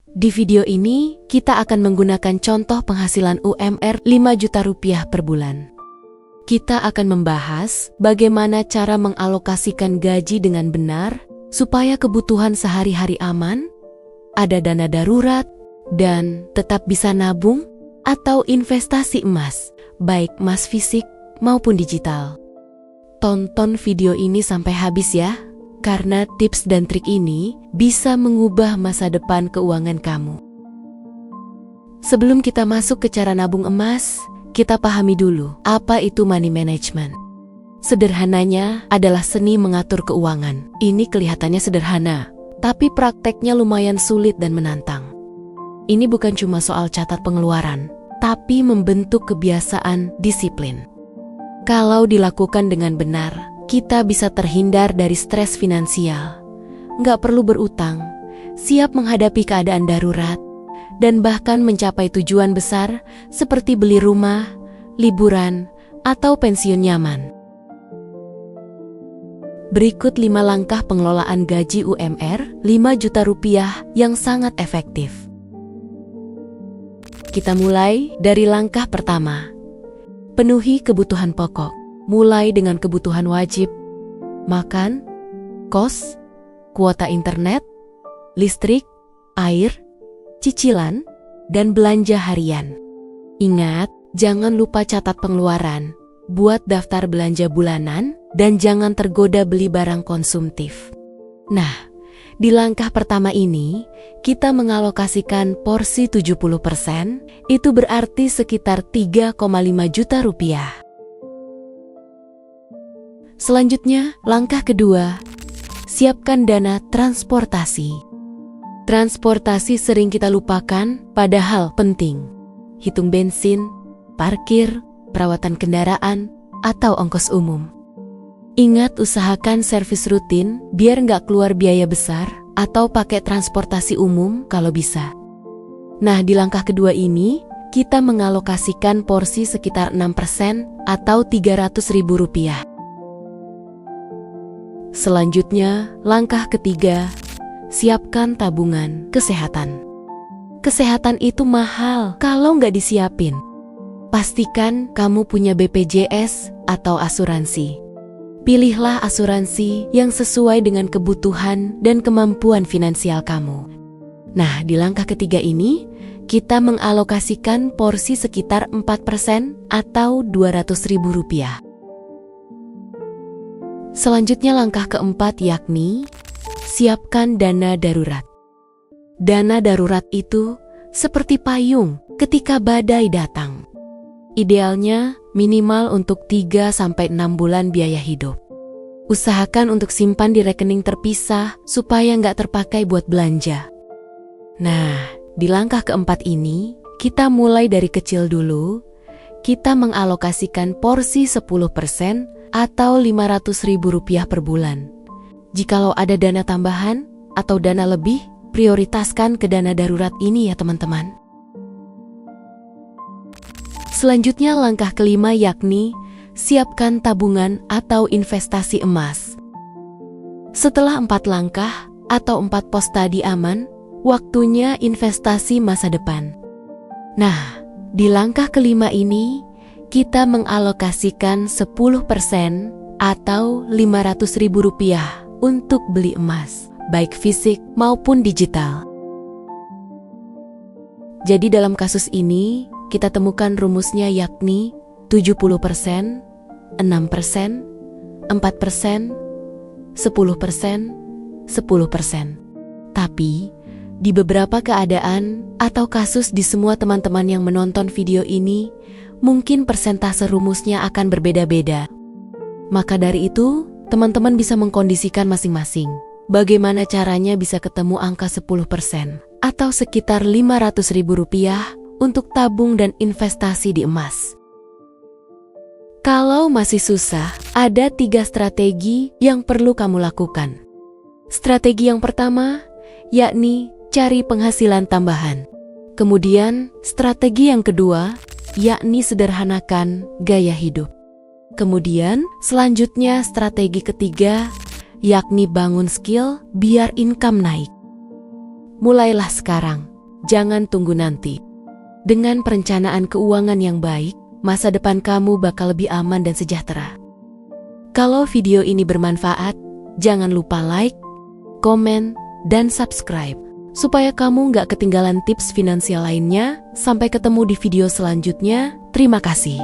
Di video ini, kita akan menggunakan contoh penghasilan UMR 5 juta rupiah per bulan. Kita akan membahas bagaimana cara mengalokasikan gaji dengan benar supaya kebutuhan sehari-hari aman, ada dana darurat, dan tetap bisa nabung atau investasi emas, baik emas fisik maupun digital. Tonton video ini sampai habis ya, karena tips dan trik ini bisa mengubah masa depan keuangan kamu. Sebelum kita masuk ke cara nabung emas, kita pahami dulu apa itu money management. Sederhananya adalah seni mengatur keuangan. Ini kelihatannya sederhana, tapi prakteknya lumayan sulit dan menantang. Ini bukan cuma soal catat pengeluaran, tapi membentuk kebiasaan disiplin. Kalau dilakukan dengan benar, kita bisa terhindar dari stres finansial, nggak perlu berutang, siap menghadapi keadaan darurat, dan bahkan mencapai tujuan besar seperti beli rumah, liburan, atau pensiun nyaman. Berikut 5 langkah pengelolaan gaji UMR 5 juta rupiah yang sangat efektif. Kita mulai dari langkah pertama. Penuhi kebutuhan pokok. Mulai dengan kebutuhan wajib, makan, kos, kuota internet, listrik, air, cicilan, dan belanja harian. Ingat, jangan lupa catat pengeluaran, buat daftar belanja bulanan, dan jangan tergoda beli barang konsumtif. Nah, di langkah pertama ini, kita mengalokasikan porsi 70%, itu berarti sekitar 3,5 juta rupiah. Selanjutnya, langkah kedua, siapkan dana transportasi. Transportasi sering kita lupakan, padahal penting. Hitung bensin, parkir, perawatan kendaraan, atau ongkos umum. Ingat, usahakan servis rutin biar nggak keluar biaya besar, atau pakai transportasi umum kalau bisa. Nah, di langkah kedua ini, kita mengalokasikan porsi sekitar 6% atau 300 ribu rupiah. Selanjutnya, langkah ketiga, siapkan tabungan kesehatan. Kesehatan itu mahal kalau nggak disiapin. Pastikan kamu punya BPJS atau asuransi. Pilihlah asuransi yang sesuai dengan kebutuhan dan kemampuan finansial kamu. Nah, di langkah ketiga ini, kita mengalokasikan porsi sekitar 4% atau 200 ribu rupiah. Selanjutnya langkah keempat yakni siapkan dana darurat. Dana darurat itu seperti payung ketika badai datang. Idealnya minimal untuk 3-6 bulan biaya hidup. Usahakan untuk simpan di rekening terpisah supaya nggak terpakai buat belanja. Nah, di langkah keempat ini, kita mulai dari kecil dulu. Kita mengalokasikan porsi 10% atau 500 ribu rupiah per bulan. Jikalau ada dana tambahan atau dana lebih, prioritaskan ke dana darurat ini ya teman-teman. Selanjutnya langkah kelima yakni siapkan tabungan atau investasi emas. Setelah 4 langkah atau 4 pos tadi aman, waktunya investasi masa depan. Nah, di langkah kelima ini, kita mengalokasikan 10% atau 500 ribu rupiah untuk beli emas, baik fisik maupun digital. Jadi dalam kasus ini, kita temukan rumusnya yakni 70%, 6%, 4%, 10%, 10%. Tapi, di beberapa keadaan atau kasus di semua teman-teman yang menonton video ini, mungkin persentase rumusnya akan berbeda-beda. Maka dari itu, teman-teman bisa mengkondisikan masing-masing. Bagaimana caranya bisa ketemu angka 10% atau sekitar 500 ribu rupiah untuk tabung dan investasi di emas. Kalau masih susah, ada 3 strategi yang perlu kamu lakukan. Strategi yang pertama, yakni cari penghasilan tambahan. Kemudian, strategi yang kedua, yakni sederhanakan gaya hidup. Kemudian, selanjutnya strategi ketiga, yakni bangun skill biar income naik. Mulailah sekarang, jangan tunggu nanti. Dengan perencanaan keuangan yang baik, masa depan kamu bakal lebih aman dan sejahtera. Kalau video ini bermanfaat, jangan lupa like, komen, dan subscribe, supaya kamu nggak ketinggalan tips finansial lainnya. Sampai ketemu di video selanjutnya. Terima kasih.